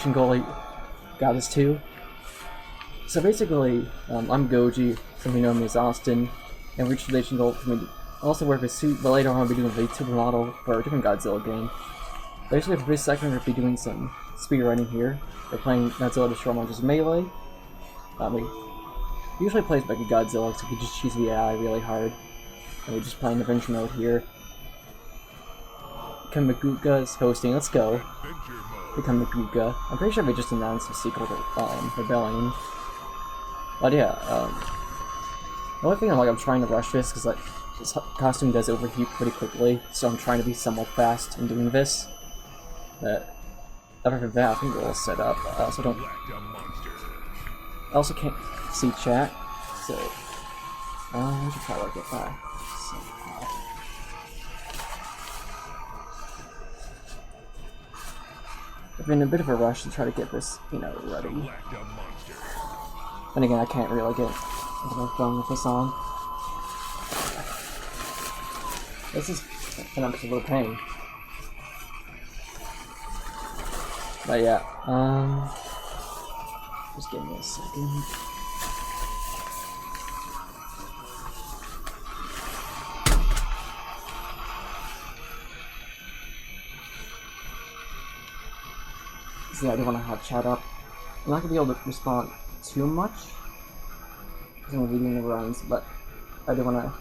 goalie got us too. So basically, I'm Goji, some of you know me as Austin, and reached relation goal for me to also wear a suit, but later on I'll be doing a VTuber model for a different Godzilla game. Basically, for this second, we'll be doing some speed running here. We're playing Godzilla Destroy Monsters Melee. We usually plays like a Godzilla, so we just choose the AI really hard. And we're just playing adventure mode here. Kamaguka is hosting, let's go. Become Kamaguka. I'm pretty sure we just announced a sequel to Rebellion. But yeah, the only thing I'm trying to rush this because like this costume does overheat pretty quickly, so I'm trying to be somewhat fast in doing this. But other than that, I think we're all set up. I also can't see chat, so I should probably get by. I've been in a bit of a rush to try to get this, ready. And again, I can't really get into my phone with this on. This is an absolute pain. But yeah, just give me a second. So yeah, I do want to have chat up. I'm not going to be able to respond too much because I'm going to be doing the runs, but I do want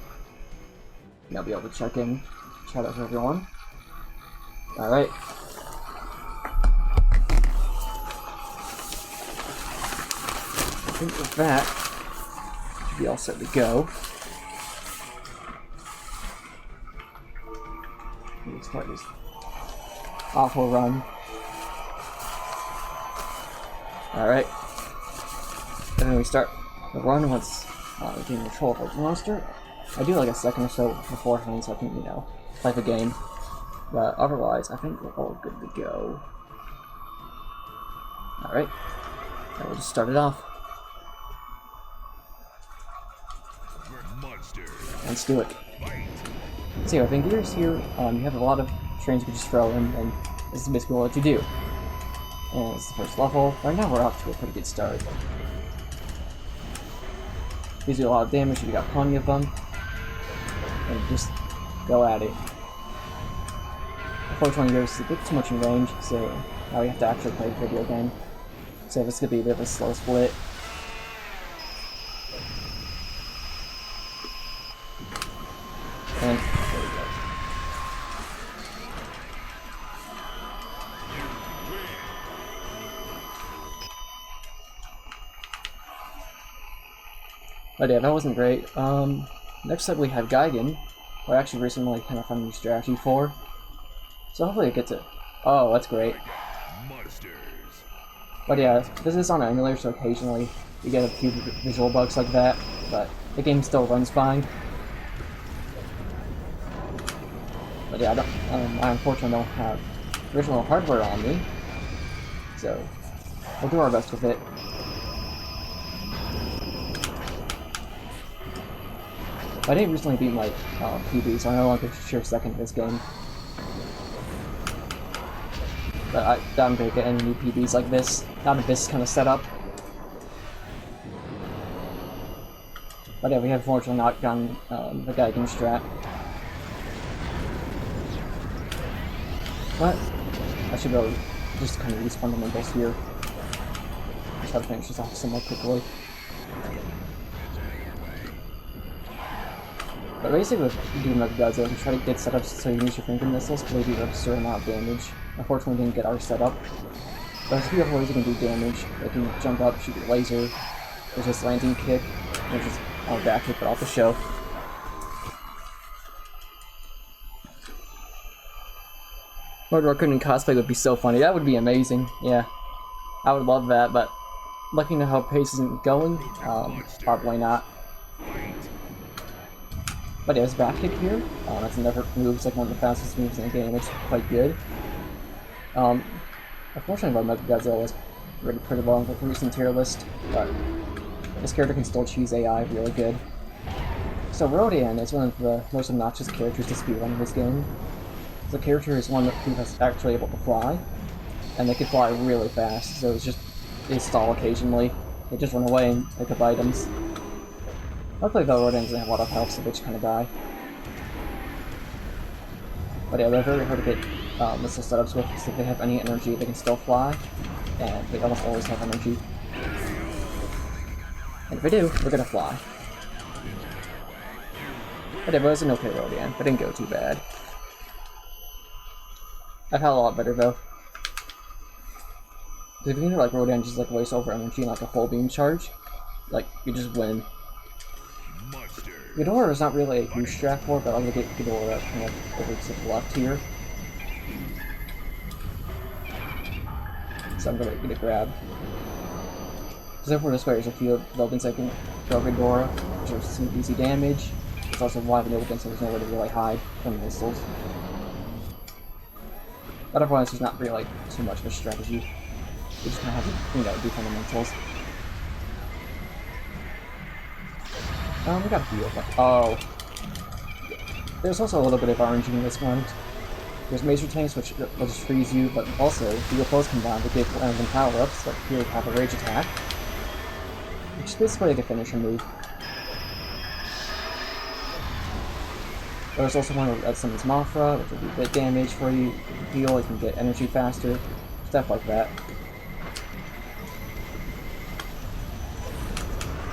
to be able to check in, chat up with everyone. Alright. I think with that, should be all set to go. Let's start this awful run. Alright. And then we start the run once we gain control of our monster. I do like a second or so beforehand so I can, play the game. But otherwise, I think we're all good to go. Alright. Now we'll just start it off. Let's do it. So, I think here's here, you have a lot of trains you can just throw in, and this is basically what you do. And it's the first level. Right now we're off to a pretty good start. Gives you a lot of damage, you got plenty of them. And just go at it. Unfortunately there's a bit too much in range, so now we have to actually play the video game. So this could be a bit of a slow split. And there we go. But yeah, that wasn't great. Next up we have Gigan, who I actually recently kind of found a new strategy for. So hopefully I get to... Oh, that's great. But yeah, this is on an emulator, so occasionally you get a few visual bugs like that, but the game still runs fine. But yeah, I unfortunately don't have original hardware on me, so we'll do our best with it. I didn't recently beat my PB, so I no longer share second in this game. But I doubt I'm going to get any new PBs like this, not in this kind of setup. But yeah, we have fortunately not gotten the Gigan strat. But I should go just kind of use fundamentals here. Try to finish this off somewhat quickly. But basically with doing Godzilla, you try to get setups so you can use your finger missiles because they do a certain amount of damage. Unfortunately we didn't get our setup. But there's a few other ways you can do damage. You can jump up, shoot your laser, there's this landing kick, there's this back kick, but off the show. Lord Raccoon in cosplay would be so funny. That would be amazing. Yeah. I would love that, but looking at how pace isn't going, probably not. But yeah, there's back kick here. That's another move. It's like one of the fastest moves in the game. It's quite good. Unfortunately, Godzilla is rated pretty low on the recent tier list, but this character can still choose AI really good. So Rodian is one of the most obnoxious characters to speedrun in this game. The character is one who is actually able to fly, and they can fly really fast, so they stall occasionally. They just run away and pick up items. Luckily the Rodan doesn't have a lot of health, so they just kind of die. But yeah, they're very hard to get missile setups with, because if they have any energy, they can still fly, and they almost always have energy. And if they do, they're gonna fly. But it was an okay Rodan, but didn't go too bad. I've had a lot better though. Because if you can like Rodan just like waste over energy and like a full beam charge, like you just win. Ghidorah is not really a huge strat for, but I'm gonna get Ghidorah kind of over to the left here. So I'm gonna get a grab. Because over this way there's a few buildings I can throw Ghidorah, which are some easy damage. It's also wide and open, so there's nowhere to really hide from missiles. But otherwise, there's not really like too much of a strategy. You just kind of have to, you know, do fundamentals. We got a few of them. Oh. There's also a little bit of RNG in this one. There's Major Tanks, which will just freeze you, but also, the UFOs combined with give random power-ups, like here we have a Rage Attack, which is basically like a finisher move. There's also one that summons Mothra, which will do bit damage for you. You can heal, you can get energy faster, stuff like that.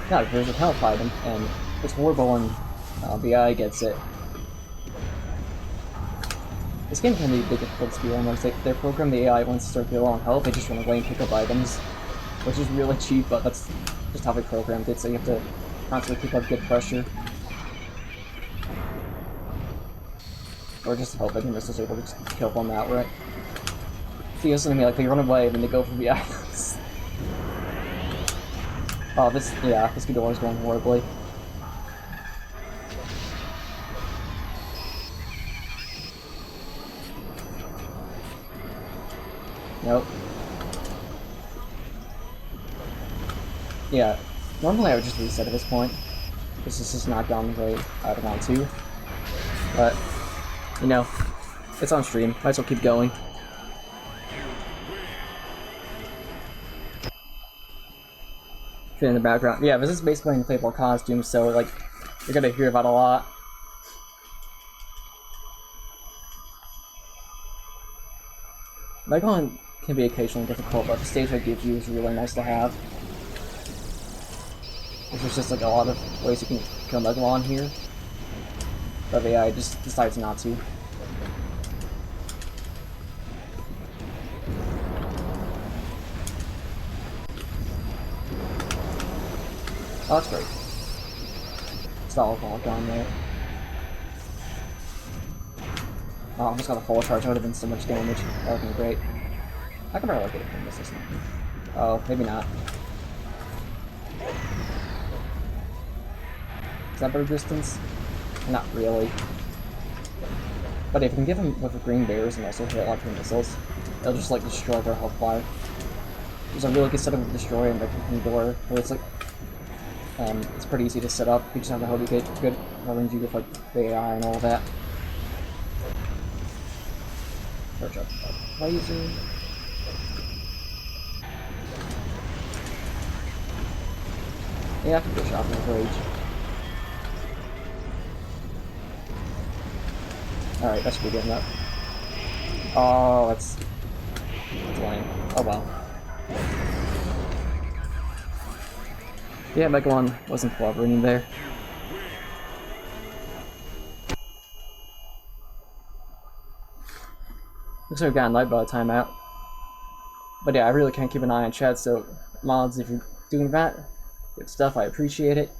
Now, there's a health item, and it's horrible when VI gets it. This game can be difficult to speedrun. They program the AI once they're low on health, they just run away and pick up items, which is really cheap, but that's just how they programmed it, so you have to constantly keep up good pressure. Or just hope that your missiles are able to just kill them outright. See, listen to me, like, they run away, then they go for the items. Oh, this Ghidorah is going horribly. Nope. Yeah, normally I would just reset at this point. This is just not gone the way I'd want to. But, you know, it's on stream. Might as well keep going. In the background. Yeah, this is basically an inflatable costume, so, like, you're gonna hear about a lot. Megalon can be occasionally difficult, but the stage I give you is really nice to have. There's just, like, a lot of ways you can kill Megalon here. But the AI just decides not to. Oh, that's great. Solid ball gone there. Oh, I almost got a full charge. That would have been so much damage. That would have been great. I could probably get it from this system. Oh, maybe not. Is that better distance? Not really. But if you can give him with the green bears and also hit like the missiles, it'll just like destroy their health bar. There's a really good setup of destroy and the door where it's like it's pretty easy to set up. You just have to hope you get good RNG with like the AI and all of that. Charge up laser. Yeah, I can get shot with rage. Alright, that should be good enough. Oh, that's lame. Oh well. Yeah, Megalon wasn't cooperating there. Looks like we've gotten light by the timeout. But yeah, I really can't keep an eye on chat, so mods, if you're doing that, good stuff, I appreciate it.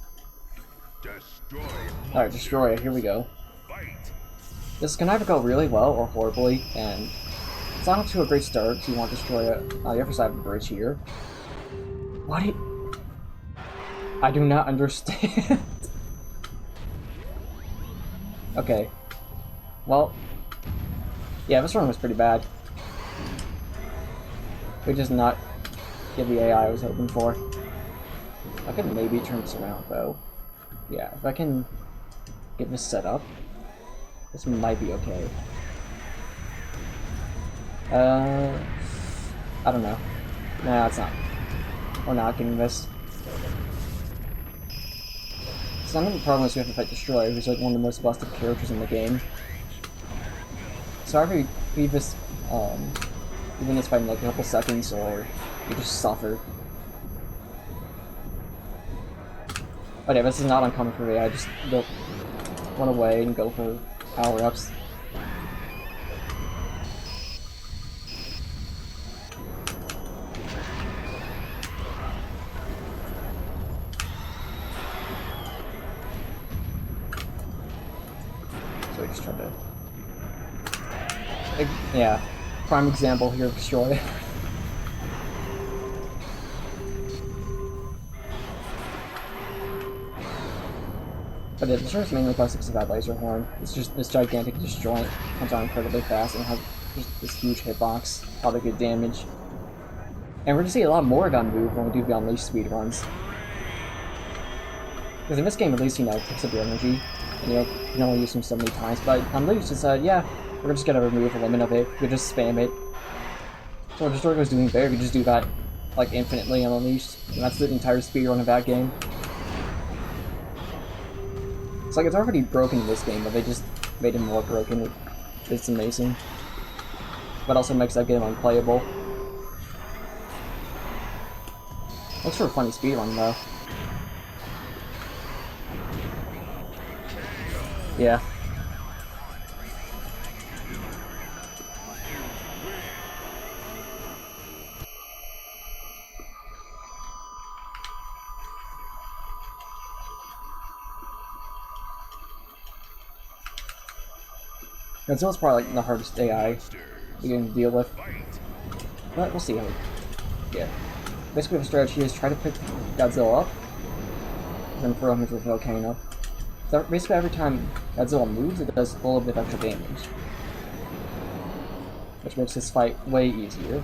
Alright, destroy it, here we go. This can either go really well or horribly, and it's not up to a great start, so you want to destroy it on the other side of the bridge here. What? I do not understand. Okay. Well, yeah, this one was pretty bad. We just not get the AI I was hoping for. I could maybe turn this around, though. Yeah, if I can get this set up, this might be okay. I don't know. Nah, it's not. We're not getting this. So another problem is we have to fight Destroyer, who's like one of the most busted characters in the game. So after you beat this, you win this fight in like a couple seconds, or you just suffer. But yeah, this is not uncommon for me. I just go run away and go for power-ups. So I just tried to... yeah, prime example here of Destroy. But the Destroyer's mainly classics of that laser horn. It's just this gigantic disjoint, comes out incredibly fast, and has just this huge hitbox, a lot of good damage. And we're gonna see a lot more of that move when we do the Unleashed Speed Runs. Because in this game, at least, you know, it picks up your energy, and you can only use them so many times. But Unleashed decided, yeah, we're just gonna remove a limit of it, we just spam it. So what Destroyer was doing there, we just do that, like, infinitely on Unleashed, and that's the entire speed run of that game. It's like it's already broken in this game, but they just made it more broken. It's amazing. But also makes that game unplayable. Looks for a funny speedrun though. Yeah. Godzilla's probably like the hardest AI you're going to deal with. But we'll see how yeah. Basically the strategy is try to pick Godzilla up, then throw him into the volcano. So basically every time Godzilla moves, it does a little bit of extra damage. Which makes this fight way easier.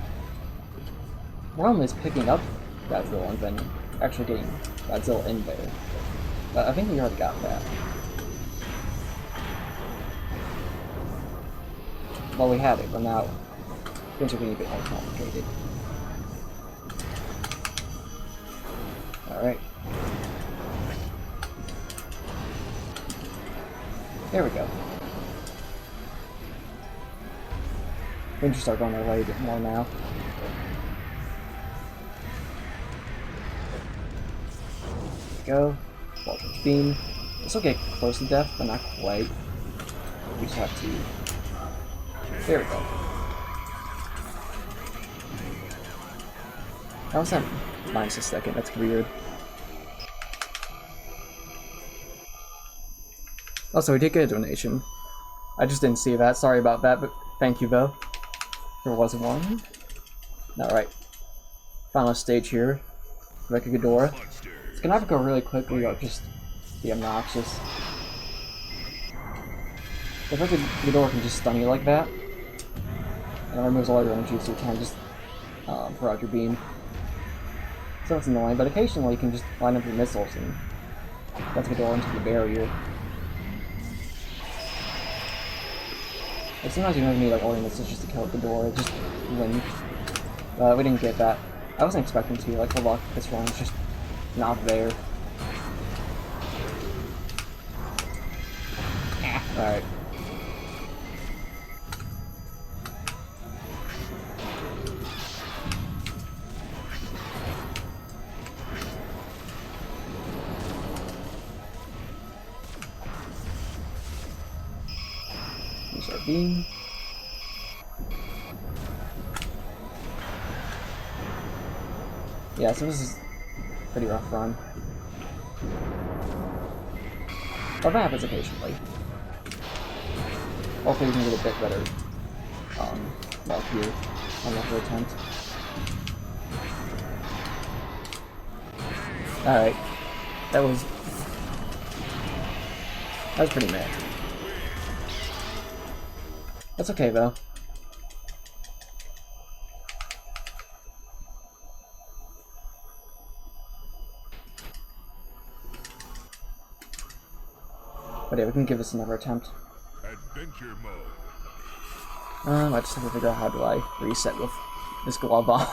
The problem is picking up Godzilla and then actually getting Godzilla in there. But I think we already got that. Well, we had it, but now things are getting a bit more complicated. Alright. There we go. We can just start going our way a bit more now. There we go. Voltage beam. This will get close to death, but not quite. We just have to... There we go. How was that minus a second? That's weird. Also, we did get a donation. I just didn't see that. Sorry about that, but thank you though. There wasn't one. Alright. Final stage here. Mecha Ghidorah. It's gonna have to go really quickly or just be obnoxious. If Mecha Ghidorah can just stun you like that, and it removes all your energy so you can't just throw out your beam. So it's annoying, but occasionally you can just line up your missiles and let Ghidorah into the barrier. Like sometimes you don't need like all your missiles just to kill Ghidorah, just win. We didn't get that. I wasn't expecting to, like the luck this one is just not there. Alright. Use our beam. Yeah, so this is a pretty rough run. But that happens occasionally. Hopefully we can get a bit better luck here on the first attempt. Alright. That was pretty mad. That's okay though. But yeah, we can give this another attempt. Adventure mode. I just have to figure out how do I reset with this glove on.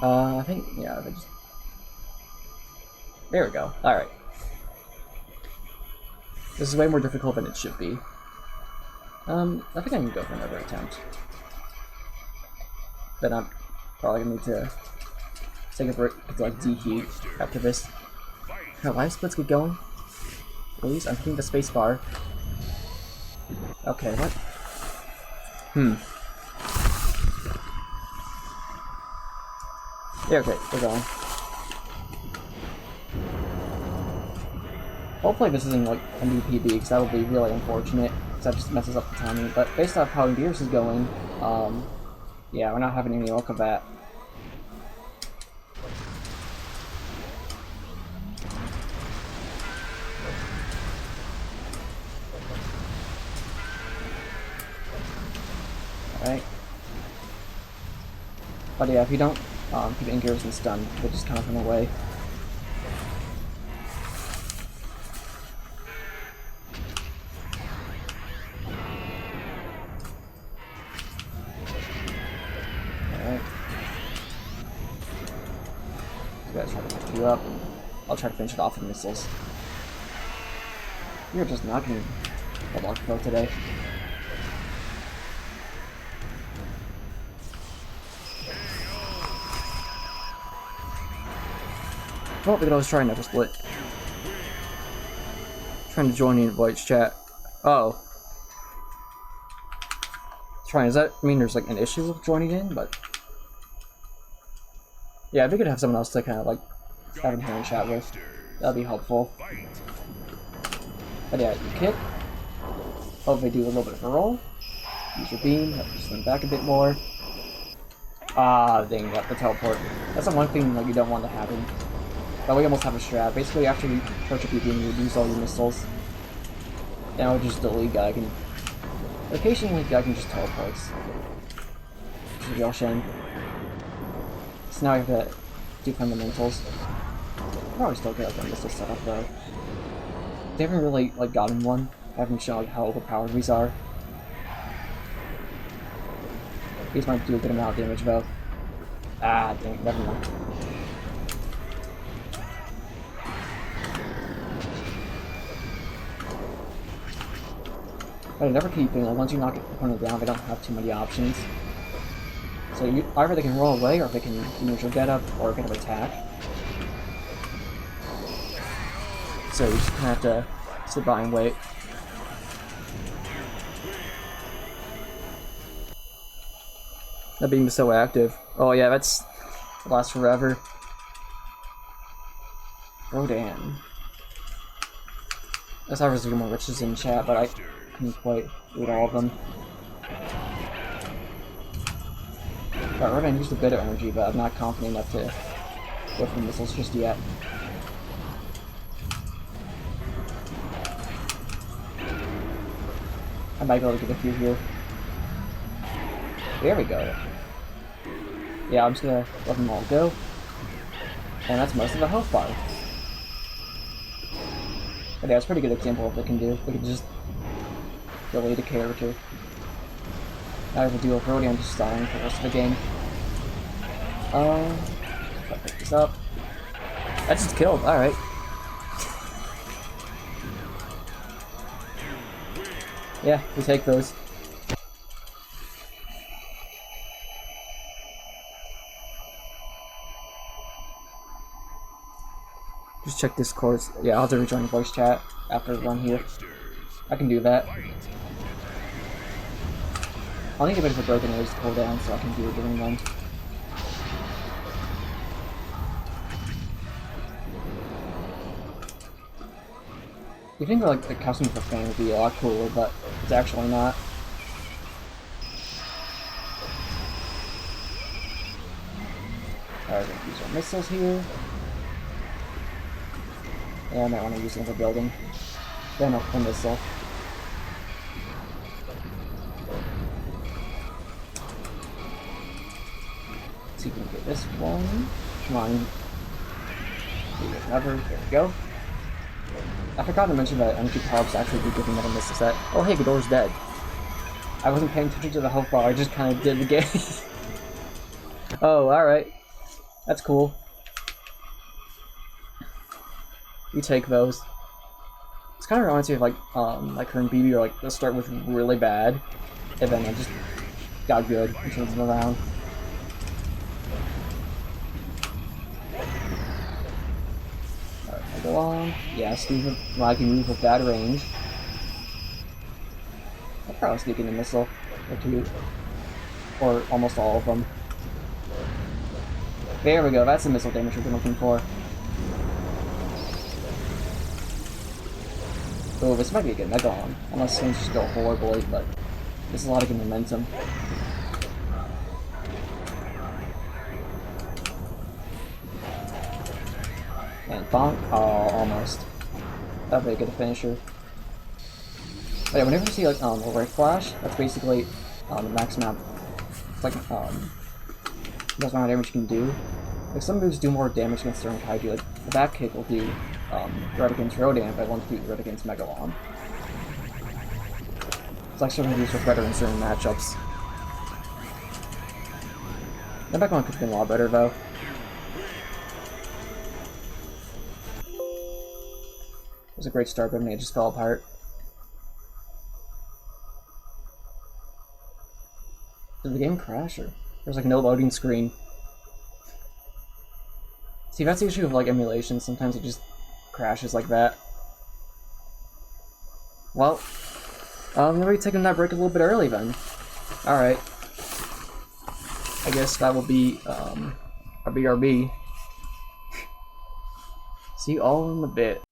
I think, yeah, they just... There we go. Alright. This is way more difficult than it should be. I think I can go for another attempt. But I'm probably gonna need to take a break to like deheat after this. Can life splits get going? Please, I'm hitting the space bar. Okay, what? Yeah, okay, we're going. Hopefully this isn't like a new PB, because that would be really unfortunate, because that just messes up the timing. But based off how Gears is going, yeah, we're not having any luck of that. Alright. But yeah, if you don't keep Ingears and stun, they just kind of run away. Alright. You guys try to pick you up. I'll try to finish it off with missiles. You're just not getting a block kill today. Oh, look at I was trying to split. Trying to join the invites chat. Oh. Does that mean there's like an issue with joining in? But yeah, if we could have someone else to kind of like have in here and chat with, that'd be helpful. But yeah, you kick. Hopefully do a little bit of a roll. Use your beam, have to swing back a bit more. Ah, dang, got the teleport. That's the one thing like you don't want to happen. But we almost have a strat. Basically, after you charge up your beam, you use all your missiles. Now we just delete guy can. Occasionally, guy can just teleports. Which is real shame. So now I have to do fundamentals. Probably still get like a missile setup though. They haven't really like gotten one. I haven't shown like how overpowered these are. These might do a good amount of damage though. Ah, dang, never mind. But never keep doing it. Once you knock it opponent down, they don't have too many options. So either they can roll away, or they can do neutral get up, or get an attack. So you just have to sit by and wait. That beam is so active. Oh yeah, that's lasts forever. Oh damn. That's obviously more riches in chat, but I couldn't quite read all of them. Alright, we're gonna use a bit of energy, but I'm not confident enough to go for the missiles just yet. I might be able to get a few here. There we go. Yeah, I'm just gonna let them all go. And that's most of the health bar. But yeah, it's a pretty good example of what they can do. They can just delete a character. Now I have to deal with Rodion just stalling for the rest of the game. I'll pick this up. That's just killed, alright. Yeah, we take those. Just check Discord. Yeah, I'll have to rejoin the voice chat after the run here. I can do that. I'll need a bit of a broken areas to pull down so I can do it during run. You think like the costume for Fang would be a lot cooler, but it's actually not. Alright, we're gonna use our missiles here. Yeah, I might want to use another building. Then I'll pull missile. See if we can get this one. Come on. Get another. There we go. I forgot to mention that energy power-ups actually do give another missile set. Oh hey, Ghidorah's dead. I wasn't paying attention to the health bar, I just kind of did the game. Oh, alright. That's cool. You take those. It's kind of reminds me of like her and BB are like, the start was really bad, and then I just got good and changed them around. Alright, I go on. Yes, I can move with that range. I'll probably sneak in a missile or two. Or almost all of them. There we go, that's the missile damage we've been looking for. Oh, this might be a good Megalon. Unless things just go horribly, but there's a lot of good momentum. And bonk. Oh, almost. That'd be a good finisher. But yeah, whenever you see like a Red Flash, that's basically the max amount. It's like that's amount of damage you can do. Like some moves do more damage against certain kaiju. Like the back kick will do red against Rodan, but it won't do red against Megalon. It's like certain moves are better in certain matchups. The Megalon could have been a lot better though. It was a great start, but I mean, it just fell apart. Did the game crash or there's like no loading screen? See, that's the issue of like emulation. Sometimes it just crashes like that. Well, maybe taking that break a little bit early then. Alright. I guess that will be a BRB. See you all in a bit.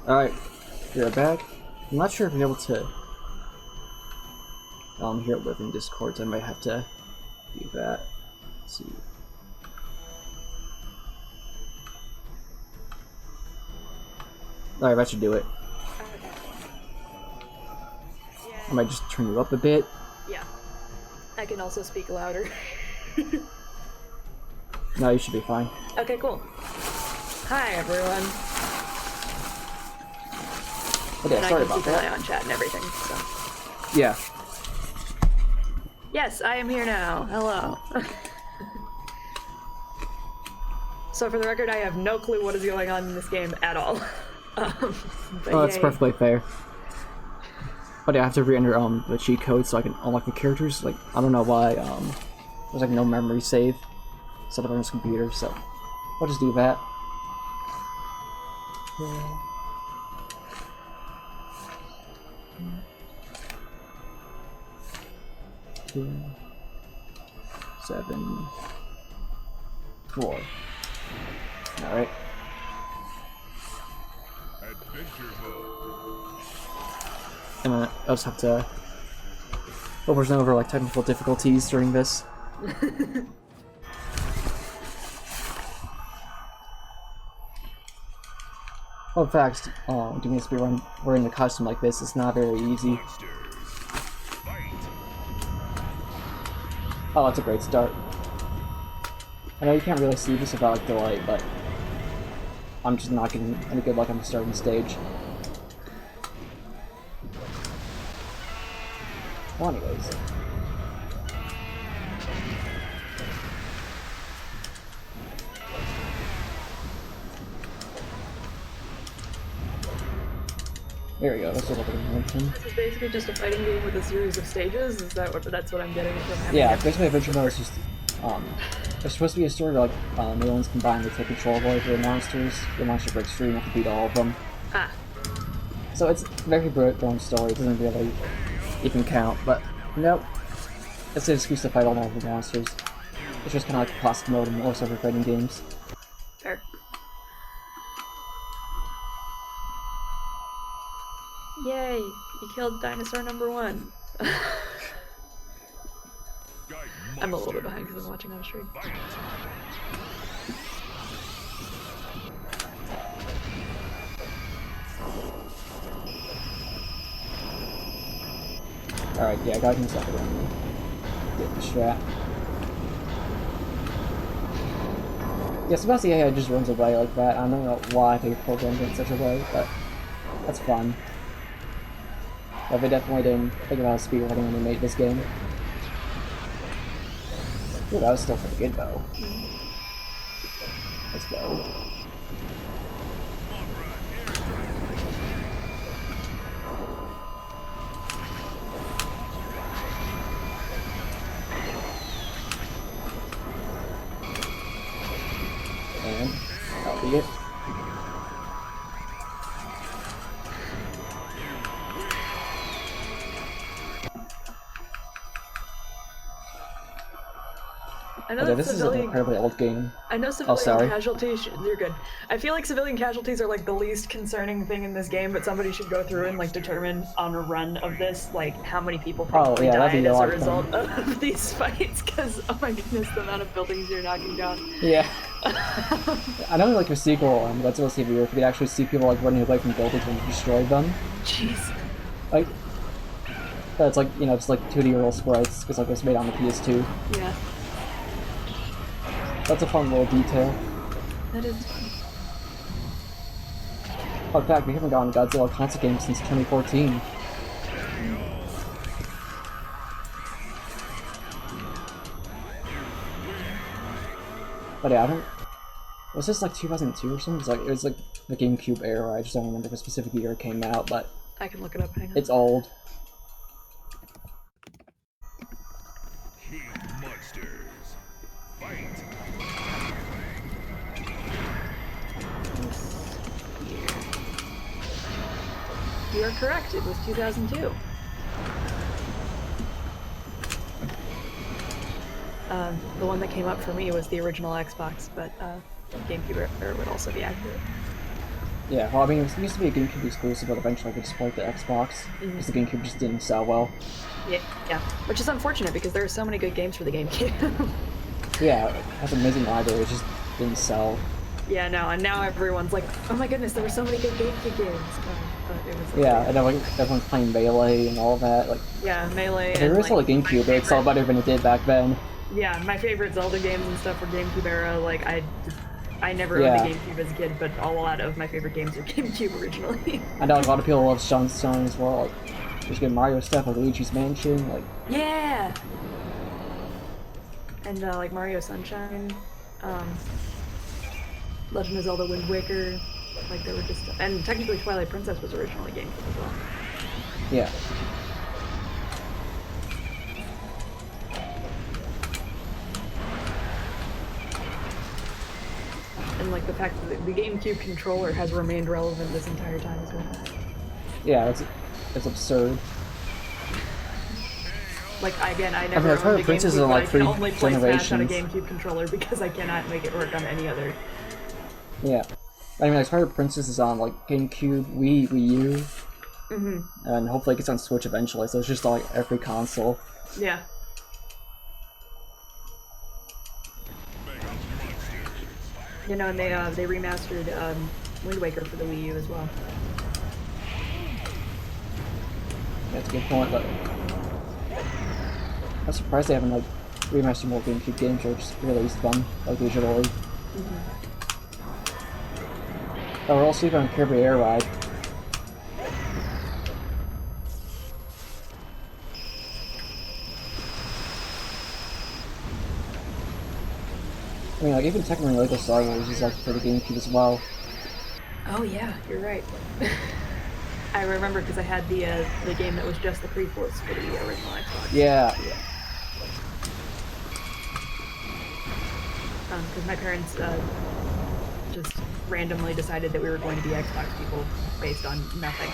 Alright, we're back. I'm not sure if you're able to hear it within Discord, so I might have to do that. Let's see. Alright, that should do it. I might just turn you up a bit. Yeah. I can also speak louder. No, you should be fine. Okay, cool. Hi, everyone. Okay, and sorry I can about keep an eye that. on chat and everything, so. Yeah. Yes, I am here now. Hello. So for the record, I have no clue what is going on in this game at all. Oh, that's perfectly fair. But yeah, I have to re-enter the cheat code so I can unlock the characters. Like, I don't know why there's like no memory save set up on this computer, so I'll just do that. Yeah. 2, 7, 4. Alright. And I'll just have to over and over like technical difficulties during this. Oh, in fact, doing a speed run wearing a costume like this is not very easy. Oh, that's a great start. I know you can't really see this without like delay, but I'm just not getting any good luck on the starting stage. Well, anyways. There we go, that's a little bit of momentum. This is basically just a fighting game with a series of stages? Is that what, that's what I'm getting from having Yeah, it? basically Adventure Mode is just, there's supposed to be a story where, like, aliens combine to take control of all of your monsters. Your monster breaks free and you have to beat all of them. Ah. So it's a very broad story, it doesn't really even count, but nope. It's an excuse to fight all of the monsters. It's just kind of like classic mode in most other fighting games. Fair. Yay! You killed dinosaur number 1. I'm a little bit behind because I'm watching on a stream. Alright, yeah, I got him stuck around me. Get the strat. Yeah, sometimes the AI just runs away like that. I don't know why they programmed it in such a way, but that's fun. But they definitely didn't think about speedrunning when they made this game. Ooh, that was still pretty good though. Let's go. And that'll be it. I know Okay, this is an incredibly old game. I know civilian sorry. casualties. You're good. I feel like civilian casualties are like the least concerning thing in this game, but somebody should go through and like determine on a run of this like how many people probably died as a result of these fights. Because oh my goodness, the amount of buildings you're knocking down. Yeah. I know like a sequel, Godzilla Speed Runs, you could actually see people like running away from buildings when you destroy them. Jeez. Like, it's like, you know, it's like 2D real sprites because like it was made on the PS2. Yeah. That's a fun little detail. That is fun. Oh, in fact, we haven't gotten a Godzilla console game since 2014. But yeah, I don't... Was this like 2002 or something? It was like the GameCube era. I just don't remember the specific year it came out, but... I can look it up, hang on. It's old. You are correct, it was 2002. The one that came up for me was the original Xbox, but GameCube era would also be accurate. Yeah, well, I mean, it used to be a GameCube exclusive, but eventually they just ported to Xbox, because the GameCube just didn't sell well. Yeah, which is unfortunate because there are so many good games for the GameCube. Yeah, it has an amazing library, it just didn't sell. Yeah, no, and now everyone's like, oh my goodness, there were so many good GameCube games. But it was yeah, and then like, everyone's playing Melee and all that. Like, yeah, Melee. there is still a GameCube, but it's all better than it did back then. Yeah, my favorite Zelda games and stuff were GameCube era. Like, I never owned a GameCube as a kid, but a lot of my favorite games are GameCube originally. I know a lot of people love Sunshine as well. Like, there's good Mario stuff, like Luigi's Mansion, like... Yeah! And, like, Mario Sunshine, Legend of Zelda Wind Waker, like, they were just... And technically Twilight Princess was originally GameCube as well. Yeah. And, like, the fact that the GameCube controller has remained relevant this entire time as well. Yeah, it's absurd. Like, again, I never owned a GameCube, but I can only play Smash on a GameCube controller because I cannot make it work on any other. Yeah. I mean, like, Twilight Princess is on, like, GameCube, Wii U, and hopefully it gets on Switch eventually, so it's just on, like, every console. Yeah. You know, and they remastered Wind Waker for the Wii U as well. That's a good point, but I'm surprised they haven't, like, remastered more GameCube games or just released them, like, digitally. Oh, we're all sleeping on Kirby Air Ride. I mean, like, even technically Lego Star Wars is, like, for the GameCube as well. Oh yeah, you're right. I remember because I had the game that was just the prequels for the original Xbox. Yeah. Because my parents just randomly decided that we were going to be Xbox people based on nothing.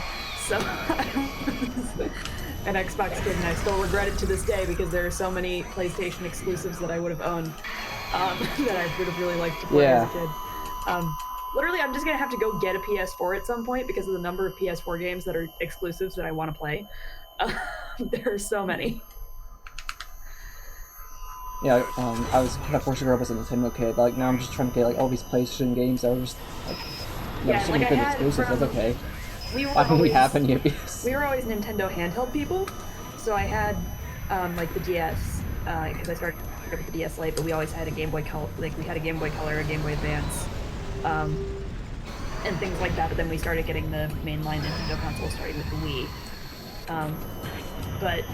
So I was an Xbox kid, and I still regret it to this day because there are so many PlayStation exclusives that I would have owned that I would have really liked to play as a kid. Literally, I'm just gonna have to go get a PS4 at some point because of the number of PS4 games that are exclusives that I want to play. There are so many. Yeah, I was kind of forced to grow up as a Nintendo kid, but like, now I'm just trying to get, like, all these PlayStation games that are just, like, Yeah, so like many good exclusives, that's okay. Why don't we have any of these? We were always Nintendo handheld people, so I had, like, the DS, because I started with the DS Lite, but we always had a Game Boy Color, like, we had a Game Boy Color, a Game Boy Advance, and things like that, but then we started getting the mainline Nintendo console starting with the Wii. But,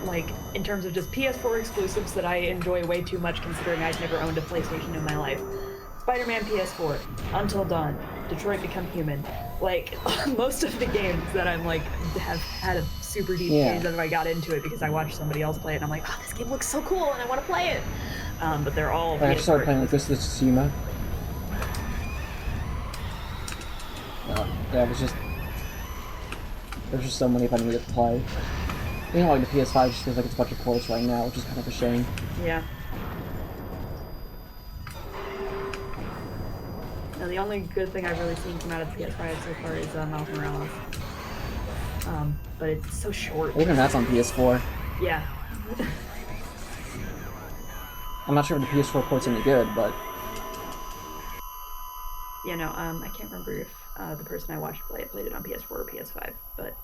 like, in terms of just PS4 exclusives that I enjoy way too much considering I'd never owned a PlayStation in my life. Spider-Man PS4, Until Dawn, Detroit Become Human. Like, most of the games that I'm like, have had a super deep change as I got into it because I watched somebody else play it and I'm like, oh, this game looks so cool and I want to play it. But they're all I started playing, like, Ghost of Tsushima. Yeah, there's just so many fun to play. You know, like, the PS5 just feels like it's a bunch of ports right now, which is kind of a shame. Yeah. Now, the only good thing I've really seen come out of the PS5 so far is Miles Morales. But it's so short. Even that's on PS4. Yeah. I'm not sure if the PS4 port's any good, but... Yeah, no, I can't remember if the person I watched play it played it on PS4 or PS5, but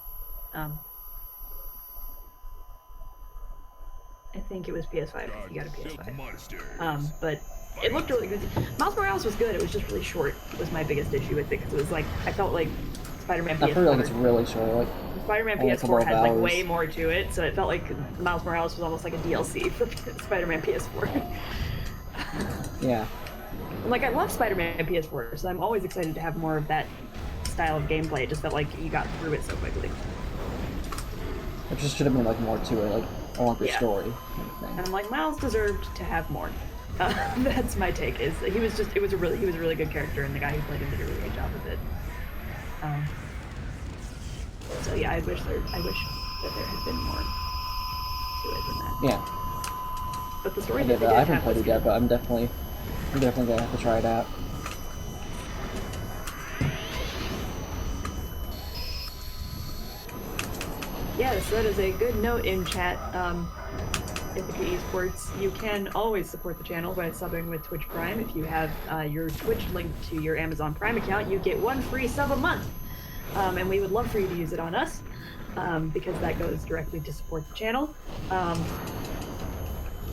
I think it was PS5 if you got a PS5. But it looked really good. Miles Morales was good, it was just really short, was my biggest issue with it, because it was like, I felt like Spider-Man PS4... I feel like it's really short, like... Spider-Man PS4 had like way more to it, so it felt like Miles Morales was almost like a DLC for Spider-Man PS4. Yeah. And like, I love Spider-Man PS4, so I'm always excited to have more of that style of gameplay. It just felt like you got through it so quickly. It just should have been like more to it, like a longer story. Kind of thing. And I'm like, Miles deserved to have more. That's my take. Is he was a really good character, and the guy who played him did a really good job with it. So yeah, I wish that there had been more to it than that. Yeah. But the story I haven't played it yet, but I'm definitely gonna have to try it out. Yes, that is a good note in chat. Ithaca Esports, you can always support the channel by subbing with Twitch Prime. If you have your Twitch linked to your Amazon Prime account, you get 1 free sub a month. And we would love for you to use it on us, because that goes directly to support the channel.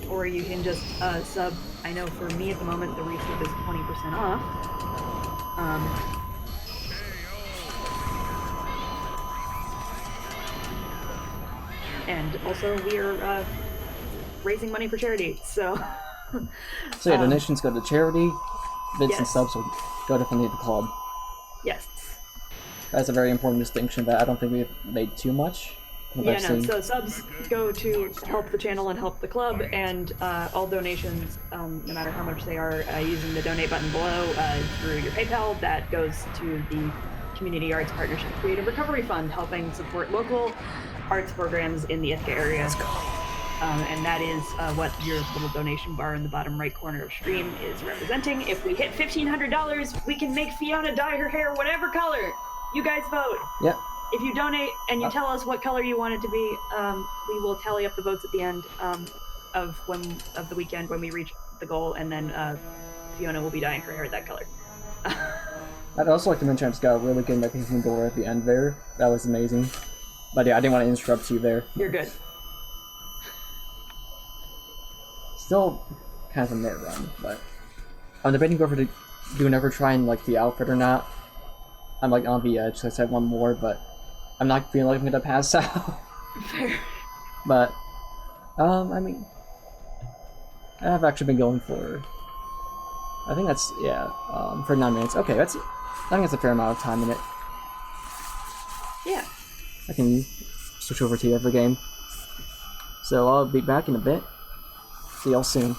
Or you can just sub. I know for me at the moment, the resub is 20% off. And also, we're raising money for charity, so... So yeah, donations go to charity, bits yes. and subs will go definitely to the club. Yes. That's a very important distinction that I don't think we've made too much. Yeah, no, so subs go to help the channel and help the club, and all donations, no matter how much they are, using the donate button below through your PayPal, that goes to the Community Arts Partnership Creative Recovery Fund, helping support local arts programs in the Ithaca area. And that is what your little donation bar in the bottom right corner of stream is representing. If we hit $1,500, we can make Fiona dye her hair whatever color. You guys vote. Yep. If you donate and you tell us what color you want it to be, we will tally up the votes at the end of the weekend when we reach the goal, and then Fiona will be dyeing her hair that color. I'd also like to mention I just got a really good mechanism door at the end there. That was amazing. But yeah, I didn't want to interrupt you there. You're good. Still kind of a mid run, but I'm debating over to do never try and like the outfit or not. I'm like on the edge, so I said one more, but I'm not feeling like I'm gonna pass out. Fair. But I mean, I've actually been going for, I think that's, yeah, for 9 minutes. Okay, I think that's a fair amount of time in it. Yeah. I can switch over to the other game. So I'll be back in a bit. See y'all soon.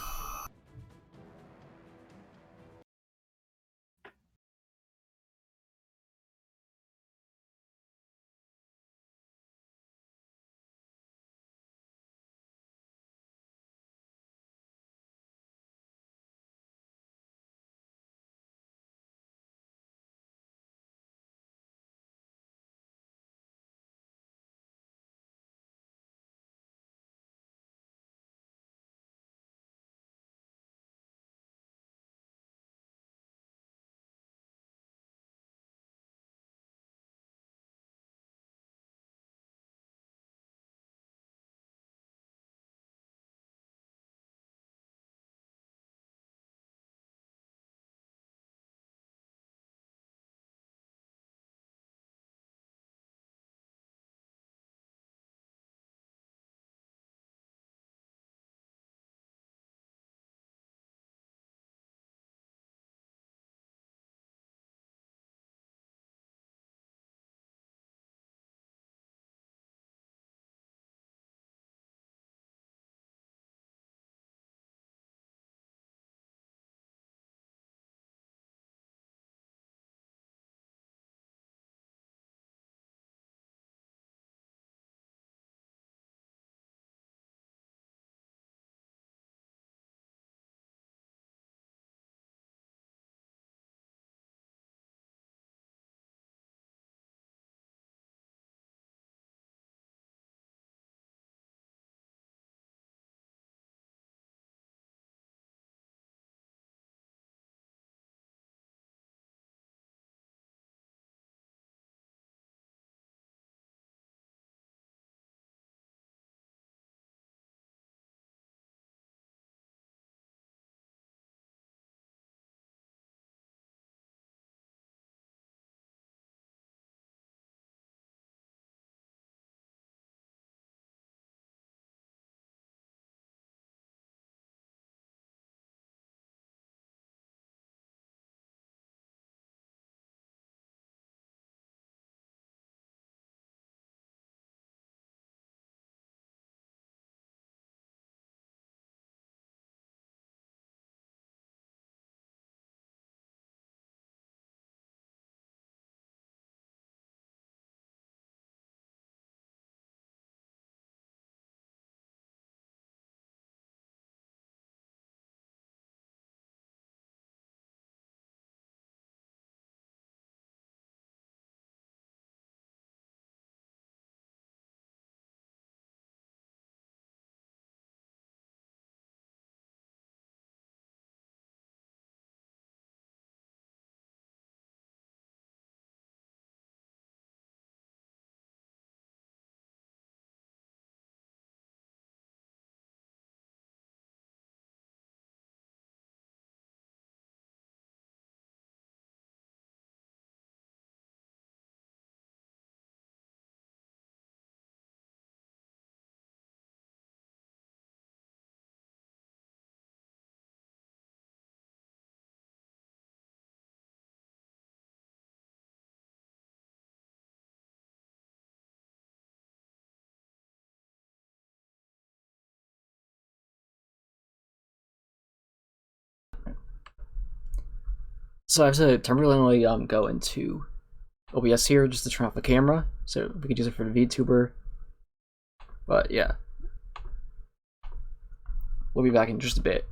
So I have to temporarily go into OBS here just to turn off the camera, so we could use it for the VTuber. But yeah, we'll be back in just a bit.